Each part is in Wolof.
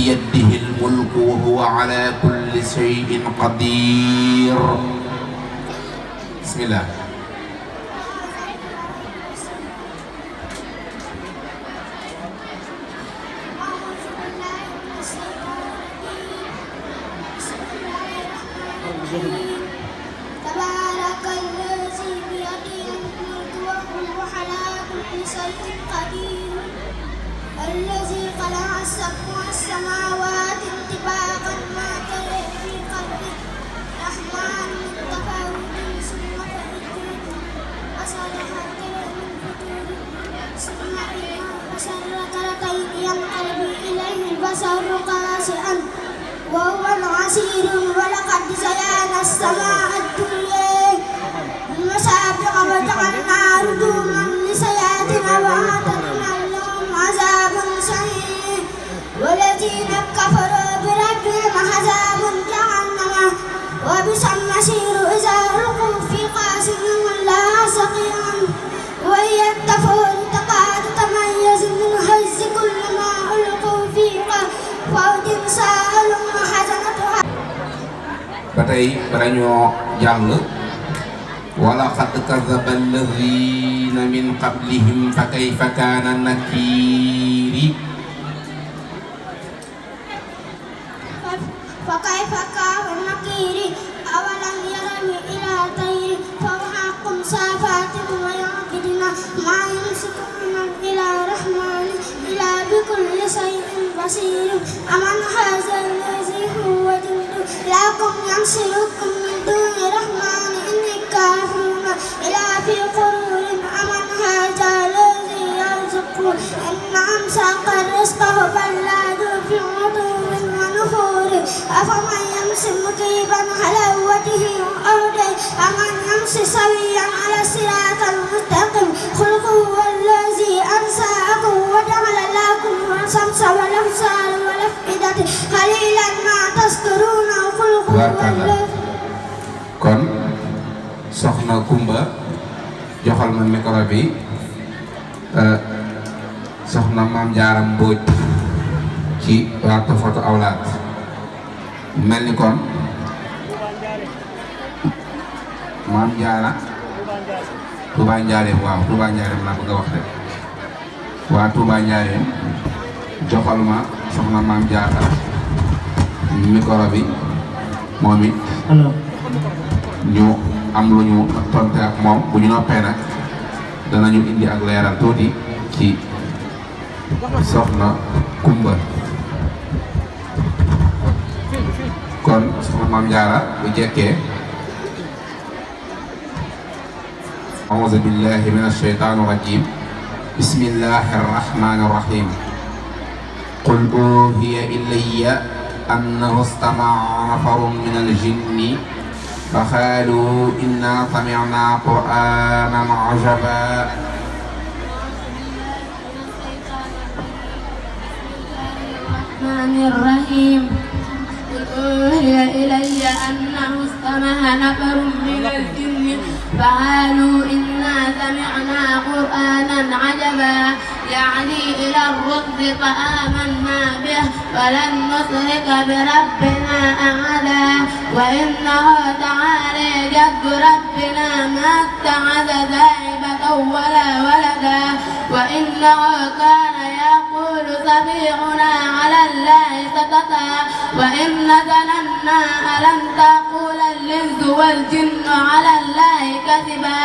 بيده الملك وهو على كل شيء قدير. بسم الله. تبارك الذي بيده الملك وهو على كل شيء قدير. الذي خلق سبع السماوات طباقا ما ترى في خلق الرحمن من تفاوت ثم فإذا بصر هل ترى من فتور ثم إن البصر تركين ينقلب إليه البصر خاسئا وهو عسير. ولقد زينا السماء الدنيا بمصابيح وجعلنا رجوما للشياطين وأعتدنا لهم عذاب سعير. والذين كفروا بربهم عذاب جهنم وبئس المصير. إذا ألقوا في قاسهم لا سقيا وهي التفور تكاد تميز من غيظ كلما ألقوا فيها فوج سألهم خزنتها. ba tey bala ñoo jàll wala qad kazzaba alladhina min qablihim fa kayfa kana nakiri. فكيف كان نكيري أولم يروا إلى طير فوقهم صافات ويعقدن ما يمسكهن إلى الرحمن إلا بكل شيء بصير. أمن هذا الذي هو جند لكم ينصركم من دون الرحمن إن الكافرون إلا في غرور. أمن هذا الذي يرزقكم إن أمسك رزقه بل لا في عدو ونفور. أفمن يمشي مكيبا على وجهه أهدى أمن يمشي سويا على الصراط المستقيم. قل هو الذي أنشأكم وجعل لكم الشمس والأبصار والأفئدة قليلا ما تشكرون. قل هو الذي. kon soxna Kumba joxal ma micro bi soxna Maam Jaara Mbooj ci waa Tafatu Awlaad mel ni kon Maam Jaara Touba Njaareem. waaw Touba Njaareem laa bëgg a wax rek waa Touba Njaareem joxal ma soxna Maam Jaara micro bi moom it ñu am lu ñu tonte ak moom. bu ñu noppee nag danañu indi ak leeral tuuti ci soxna Kumba. kon soxna Maam Jaara bu jekkee a'uuzu billahi minash shaytaanir rajiim bismillahir rahmaanir rahiim qul uuhiya ilayya annahu istama'a nafarun minal jinni فقالوا إنا سمعنا قرآنا عجبا. الرحمن الرحيم قل أوحي إلي أنه استمع نفر من الجن فقالوا إنا سمعنا قرآنا عجبا يهدي إلى الرشد فآمنا به ولن نشرك بربنا أحدا وإنه تعالى جد ربنا ما اتخذ صاحبة ولا ولدا وإنه كان يقول سبيحنا على الله شططا وإن ظننا ألن تقول الإنس والجن على الله كذبا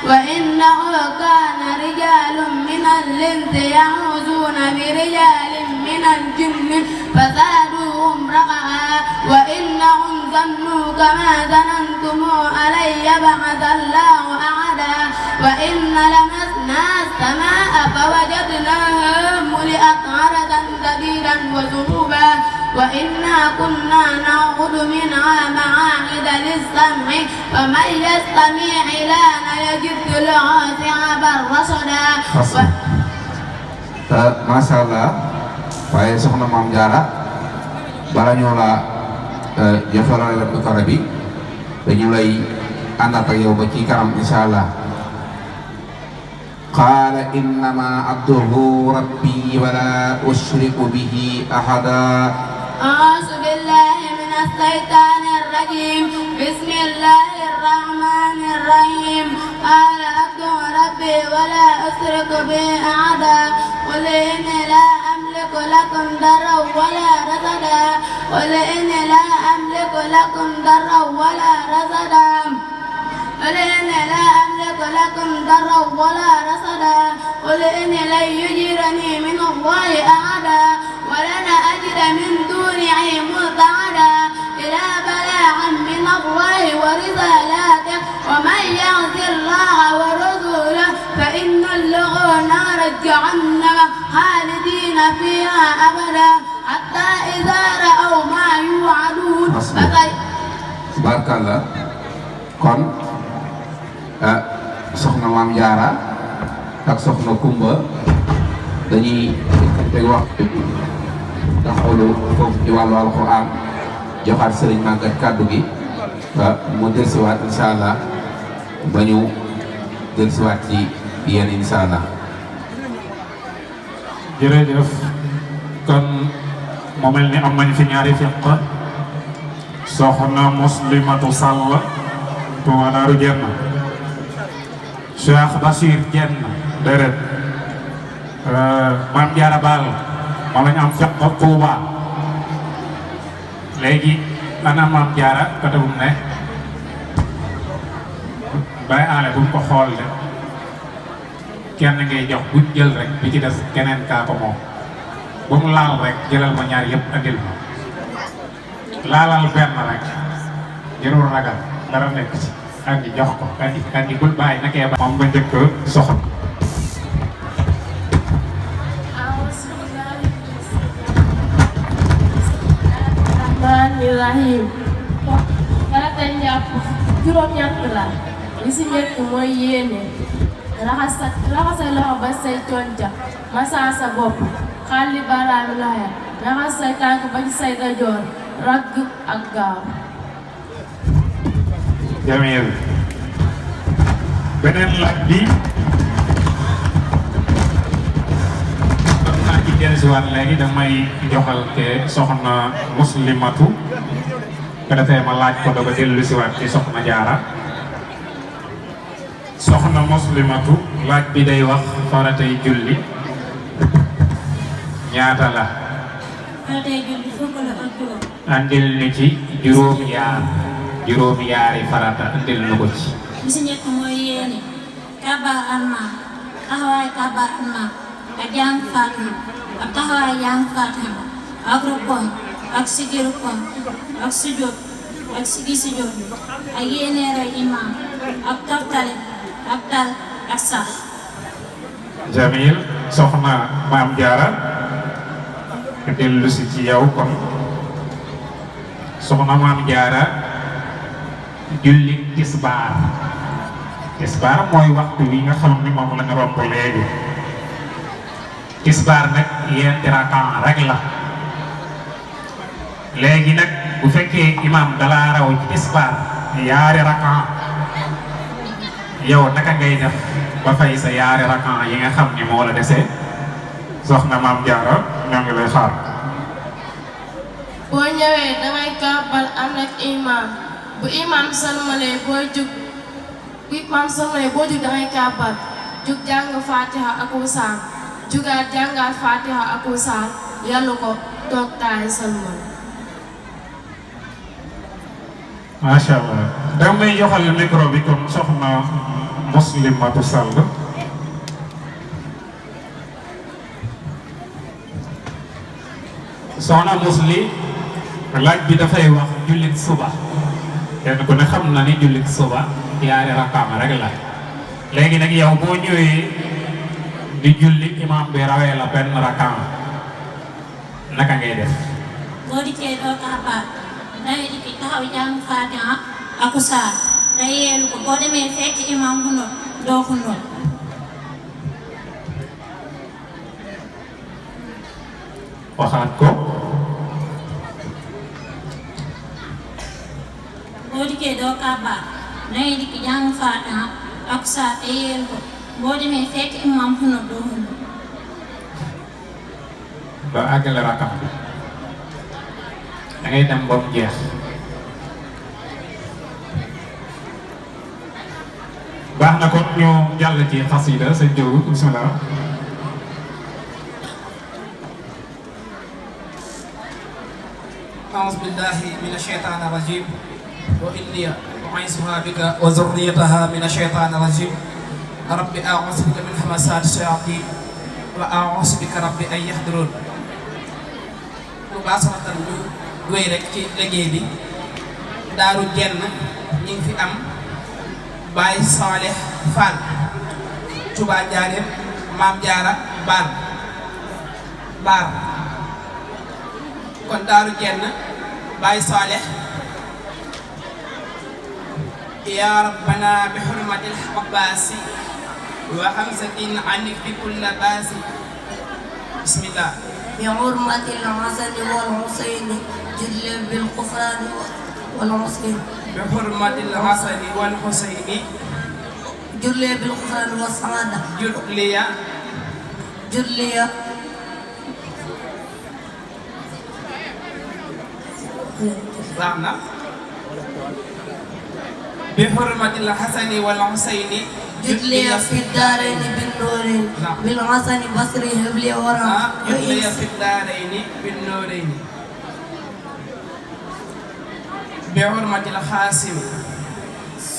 وإنه كان رجال من الإنس يعوذون برجال من الجن فزادوهم رقعا وإنهم ظنوا كما ظننتم ألن يبعث الله أحدا وإن لمسنا السماء فوجدناها ملئت عرضا شديدا وذنوبا وإنا كنا نعقد منها مقاعد للسمع فمن يستمع الآن يجد له شهابا رصدا. Masya Allah, waaye soxna Maam Jaara bala ñoo la jëfalal la micro bi dañu lay àndaat ak yow ba ci kanam insha Allah. qaala innama abduhu rabbi wala ushriku bihi ahada أعوذ بالله من الشيطان الرجيم بسم الله الرحمن الرحيم قال أدعو ربي ولا أشرك به أحدا قل إني لا أملك لكم ضرا ولا رشدا قل إني لا أملك لكم ضرا ولا رشدا قل إني لا أملك لكم ضرا ولا رشدا قل إني لن يجيرني من الله أحدا ولن أجد من دونه ملتحدا إلى بلاغ من الله ورسالاته ومن يعص الله ورسوله فإن له نار جهنم خالدين فيها أبدا حتى إذا رأوا ما يوعدون. Barakallah. Kon soxna Maam Jaara ak soxna Kumba dañuy teg wax taxawlu foofu ci wàllu alxuraan joxaat sëriñ Maguette kàddu gi mu dellusiwaat incha allah ba ñu dellusiwaat ci yéen incha allah. jërëjëf kon mu mel ni am nañ fi ñaari fiq soxna Muslimatu Sall Touba Daaru Jenn Cheikh Bachir Jenn déret Maam Jaara Baal moom lañ am fiq Touba léegi ana Maam Jaara katabum ne bay aale bu ko xool de kenn ngay jox bu jël rek bi ci des keneen kaa ko moom bu mu laal rek jëlal ma ñaar yëpp andil ma laalal benn rek jërul ragal dara nekk ci andi jox ko andi bul bàyyi nakee ba moom nga njëkk soxla Bismillahirrahmanirrahim. Farata njàpp juróom-ñett la li si njëkk mooy yéene raxas sa loxo ba say conca masa sa bopp xalli baaraami loxo raxas say tànk ba ci say dajoor ragg ak gaaw. Jamil beneen laaj bi naa ci dellusiwaat léegi damay joxal ke soxna Muslimatu ko defee ma laaj ko doga dellusiwaat ci soxna Jaara. soxna Muslimatu laaj bi day wax faratay julli ñaata la. faratay julli fukk la ak juróom. andil ni ci juróom yaari farata andil nu ko ci. bi si njëkk mooy yéene kabaar almaa taxawaay kabaar almaa ak jàng Faatiha ak taxawaay jàng Faatiha ak rukkoon ak sigi rukkoon ak sujjóot ak sigi sujjóot ak yéene rey imaam ak toftale ak dal ak sax. Jamil soxna Maam Jaara dellu si ci yow kon soxna Maam Jaara julli tisbaar mooy waxtu wi nga xam ni moom la ñu romb léegi tisbaar nag yenti rakaa rek la léegi nag bu fekkee imam dalaa raw ci tisbaar yaari rakaa yow naka ngay def ba fay sa yaari rakaa yi nga xam ni moo la desee soxna Maam Jaara ñoo ngi lay xaar. boo ñëwee dangay kàbbal ànd ak imam bu imam salmalee boo jug dangay kàbbal jug jàng Fatiha ak saar jugaat jàngaat Fatiha ak saar yàllu ko toog taay salmal. macha allah danga may joxal micro bi kon soxna Muslimatu Sall. soxna Musli laaj bi dafay wax jullit suba kenn ku ne xam na ni jullit suba yaari rakkaam rek la léegi nag yow boo ñëwee di julli imam bi rawee la benn rakkaam naka ngay def. boo dikkee doo kàbbaar dangay dikki taxaw jàng Faatiha ak saar nga yeelu ko boo demee fekk imam bu noonu doo ko noonu. waxaat ko. boo dikkee doo kàbbaar dangay dikki jàng Faatiha ak saar te yeelu ko boo demee fekk imam bu noonu doo ko noonu. ba àggale rakkaam bi. da ngay dem ba mu jeex baax na kon ñu jàll ci xasida sëñ Jóogu bismillah أعوذ بالله من الشيطان الرجيم وإني أعيذها بك وذريتها من الشيطان الرجيم رب أعوذ بك من همزات الشياطين وأعوذ بك رب أن يحضرون mubaasaratan ñu wéy rek ci liggéey bi Daaru Jenn ñu ngi fi am Baye Saleh Fall Touba Njaaréem Maam Jaara baar kon Daaru Jenn Baye Saleh ya rabbana bi hurmatil abbasi wa hamzatin anik bi kulli basi bismillah بحرمة الحسن والحسين جل بالغفران والحسين بحرمة الحسن والحسين جل بالغفران والسعادة جليا رحمة بحرمة الحسن والحسين جلي في الدارين بالنورين بالحسن بصري هبلي ورا جلي في الدارين بالنورين بحرمة الحاسم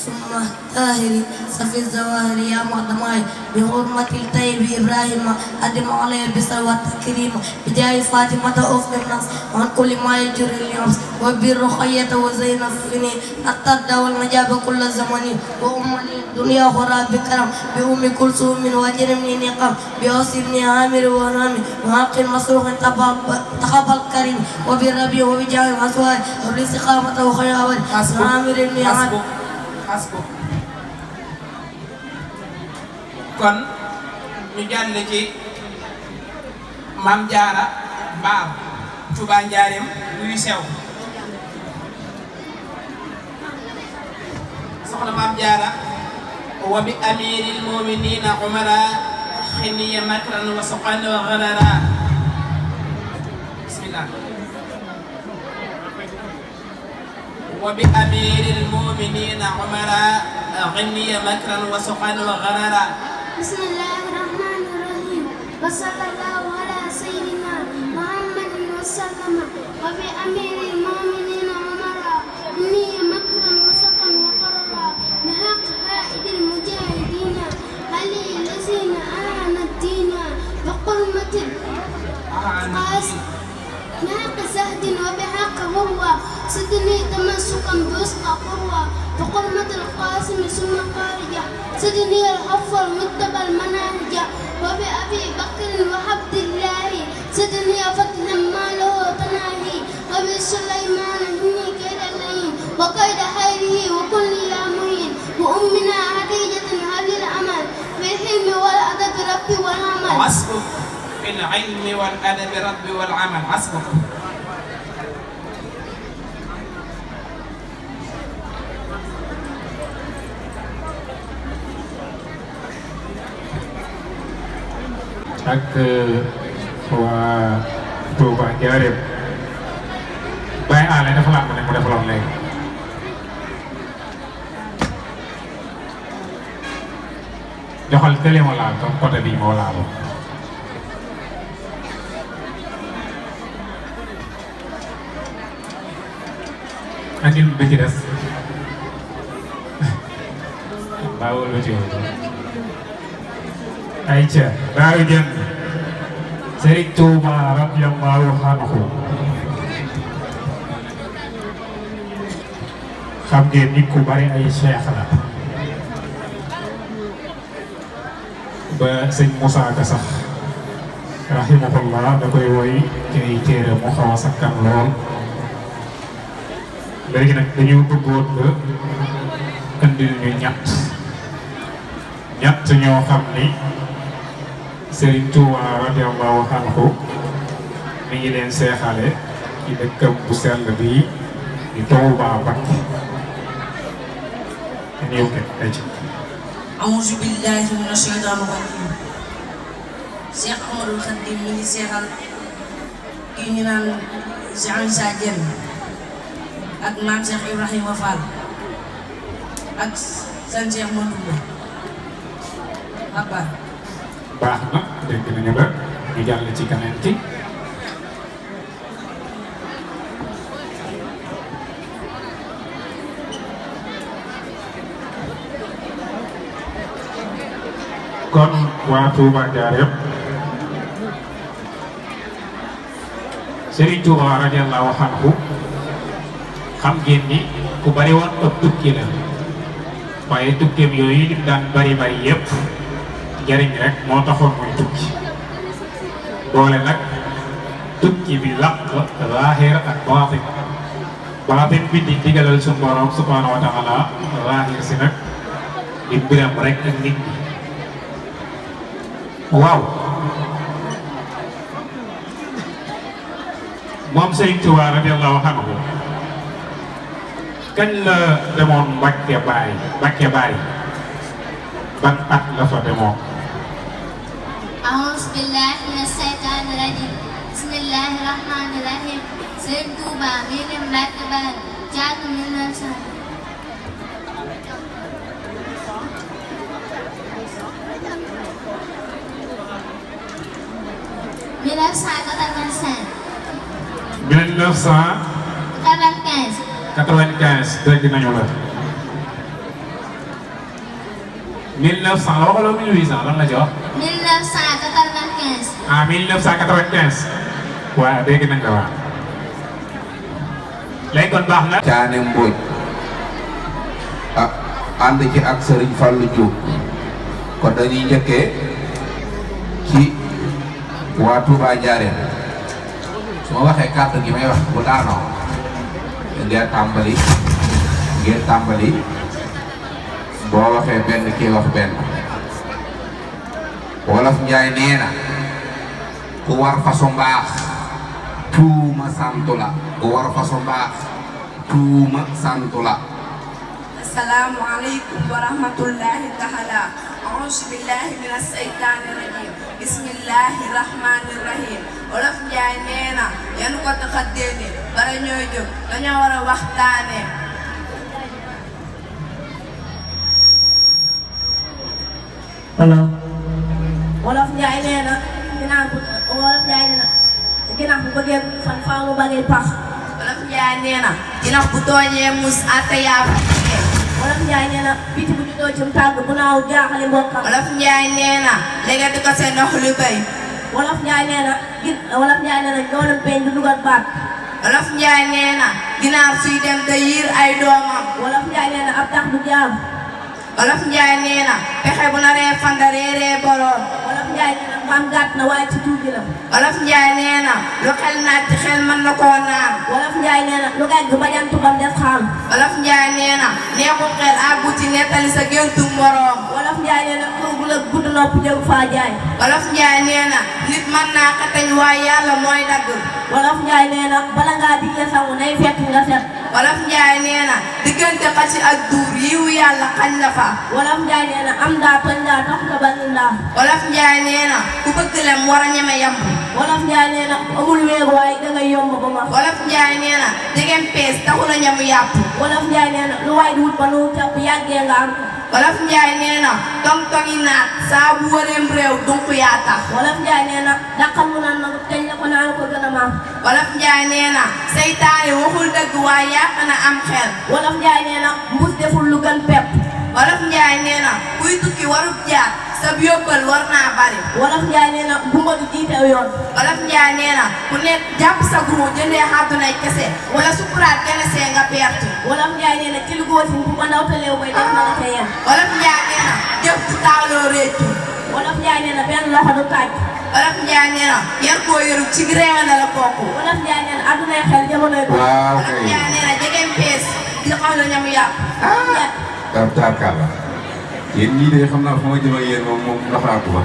ثم طاهري صفي الزواهر يا معدماي بحرمة الطيب إبراهيم أدم عليه بسوى التكريم بجاي فاطمة أفضل الناس عن كل ما يجري اليوم وبالرخية وزينب فيني الطرد والنجاب كل زمان وأم الدنيا خراب بكرم بأم كلثوم وجرمني نقم بأصيبني عامر ورامي وحق مسروق تقبل الكريم وبالربي وبجاه مسواي وبالاستقامة وخياور عامر بن عامر hasbuk kon ñu jàll ci Maam Jaara baar Touba Njaaréem luy sew soxna Maam Jaara wa bi amiril mu'minina umara xiniya makran wa suqan wa gharara bismillah وبأمير المؤمنين عمرا غني مكرا وسقا وغررا بسم الله الرحمن الرحيم وصلى الله على سيدنا محمد وسلم وبأمير المؤمنين عمرا غني مكرا وسقا وغررا بحق قائد المجاهدين علي الذين أعانوا الدين بقرمة القاسم بحق زهد وبحق غروة سدني تمسكا بوسطى قروة بقرمة القاسم ثم خارجة سدني الحف المتبى المناهجة وبأبي بكر وعبد الله سدني فتحا ما له تناهي وبسليمان إني كيد اللين وكيد خيره وكل يا معين وأمنا خديجة هذه الأمل في الحلم والأدب ربي والعمل حسبك في العلم والأدب ربي والعمل حسبك ak waa Touba Njaaréem Baye Alé dafa laa ne mu defaloon léegi joxal kële ma laal comme côté bii moo laalu andil bi ci des baawul lu ci ayca Daaru Jenn Sëriñ Tuuba radiyallahu anhu xam ngeen nit ku bari ay cheikh la ba sëñ Moussa Ka sax rahimahullah da koy woy ci ay téere mu xaw a sakkan lool léegi nag dañu bëggoon nga indil ñu ñett ñoo xam ni Sëriñ Tuuba radiyallahu anhu mi ngi leen seexale ci dëkkam bu sell bii di Tuuba Mbakke ñëw ke ay ci أعوذ بالله من الشيطان الرجيم Cheikh Ahmadul Khadim mi ngi seexal kii ñu naan Cheikh Issa Diène ak maam Cheikh Ibrahima Fall ak sëñ Cheikh Modou Abba. baax na dégg nañu la ñu jàll ci keneen ki. kon waa Touba Njaareem Serigne Touba radiyallahu anhu xam ngeen ni ku bari woon ëpp tukki la waaye tukkeem yooyu lim daan bari yépp njariñ rek moo taxoon muy tukki boole nag tukki bi làq zaahir ak baatin baatin bi di digalal suñu borom subhanahu wa taala zaahir si nag di biram rek ak nit ñi. waaw moom Serigne Touba radiyallahu anhu kañ la demoon Mbàkke Baari ban at la fa demoon. أعوذ بالله من الشيطان الرجيم بسم الله الرحمن الرحيم Serigne Touba mi dem Mbàkke Baari caatu 1995 dégg nañu la 1900 la waxaloo 1800 lan la ci wax. 1995. ah 1995 waaw dégg nañ la waaw. léegi kon baax na. Caane Mbodj ànd ci ak Serigne Fallou Diop kon dañuy njëkkee ci waa Touba Njaareem su ma waxee kàddu gi may wax bu daanoo ngeen tàmbali boo waxee benn kii wax benn wolof Njaay nee na ku war façon mbaax tuuma santu la ku war façon mbaax tuuma santu la. Assalamu alaikum warahmatullahi ta'ala. A'udzu billahi minas shaitanir rajim. Bismillahir rahmanir rahim. Wolof Njaay nee na yéen ko tax a déene bara ñooy jóg dañoo war a waxtaane. Hello. Wolof Njaay nee na ginnaaw bu bëggee fan faaw mu bëggee pax. Wolof Njaay nee na ginnaaw bu tooñee mus àtte yaa fa jigéen. Wolof Njaay nee na picc bu juddoo ci tàgg bu naaw jaaxali mbokkam. Wolof Njaay nee na léegi di ko seen ndox lu bay. Wolof Njaay nee na doonam peñ du dugal baat. Wolof Njaay nee na ginaar suy dem te yiir ay doomam. Wolof Njaay nee na ab tax du jaam. Wolof Njaay nee na pexe bu naree fanda reeree boroom. Wolof Njaay nee na mbaam gàtt na waaye ci tuuti la. Wolof Njaay nee na lu xel naaj ci xel mën na koo naan. Wolof Njaay nee na lu gàgg bajantu bam def xaam. Wolof Njaay nee na neexul xel àggu ci nettali sa géntu moroom. Wolof Njaay nee na kër bu la gudd nopp jëm faa jaay. Wolof Njaay nee na nit mën naa xatañ waaye yàlla mooy dagg. Wolof Njaay nee na bala ngaa digle sangu nay fekk nga set. Wolof Njaay nee na diggante xaci ak duur yiwu yàlla xañ la fa. Wolof Njaay nee na am daa toñ daa dox nga bari ndaa. Wolof Njaay nee na ku bëgg lem war a ñeme yamb. Wolof Njaay nee na amul wéegu waaye dangay yomb ba ma. Wolof Njaay nee na dégem pees taxu na ñamu yàpp. Wolof Njaay nee na lu waay di wut ba nu capp yàggee nga am. Wolof Njaay nee na tong-tongi naat saa bu wëreem réew dunq yaa tax. Wolof Njaay nee na dàqal mu naan nagu teñ la ko naan ko gën a maam. Wolof Njaay nee na seytaane waxul dëgg waaye yàq na am xel. Wolof Njaay nee na mbuus deful lu gën pepp. Wolof Njaay nee na kuy tukki warut jaar sab yóbbal war naa bari. Wolof Njaay nee na gumba du jiite yoon. Wolof Njaay nee na ku nekk jàpp sa guru jëndee àddunay kese wala sukuraat kene see nga perte. Wolof Njaay nee na ci lu góor bu ko ndawtalee koy def na la ca yem. Wolof Njaay nee na jëf du taaloo réccu. Wolof Njaay nee na benn loxo du tàcc. Wolof Njaay nee na yar koo yoru ci réew na la kooku. Wolof Njaay nee na àddunay xel jamonoy ko. waaw Wolof Njaay nee na jegeem pees di xam la ñamu yàpp. tarkalla yéen ñii de xam naa fu ma jëm ak yéen moom naxaatu ma.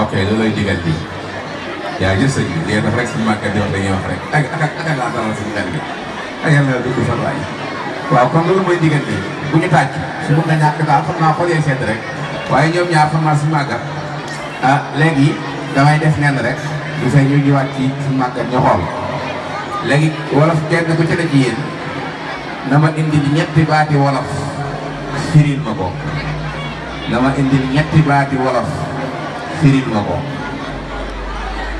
ok loolu lay digal bi yaa ngi sëñ bi léegi dafa rek suñu màggat di wax dañuy wax rek ak laa dalal suñu gan bi ak yàlla na dugg fan waay waaw kon loolu mooy diggante bu ñu tàcc su mun na ñàkk daal xam naa xol yee sedd rek waaye ñoom ñaar xam naa suñu màggat léegi damay def nenn rek du fay ñu jiwaat ci suñu màggat ñu xool léegi wolof kenn ku ci ne ci yéen na ma indil ñetti baati wolof firil ma ko na ma indil ñetti baati wolof firil ma ko.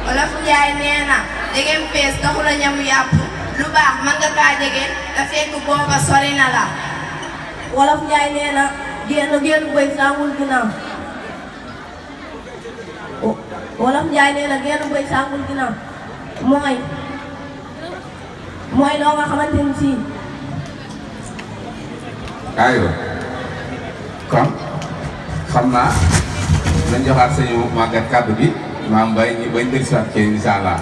Wolof Njaay nee na jegem fees taxul a ñamu yàpp lu baax mën nga kaa jege te fekk booba sori na la. Wolof Njaay nee na génn bëy sangul ginnaaw. Wolof Njaay nee na génn bëy sangul ginnaaw mooy loo nga xamante ni sii. aywa kon xam naa nañ joxaat sañu màggat kàddu bi maam bay ñu bañ dëgg si waat ci incha allah.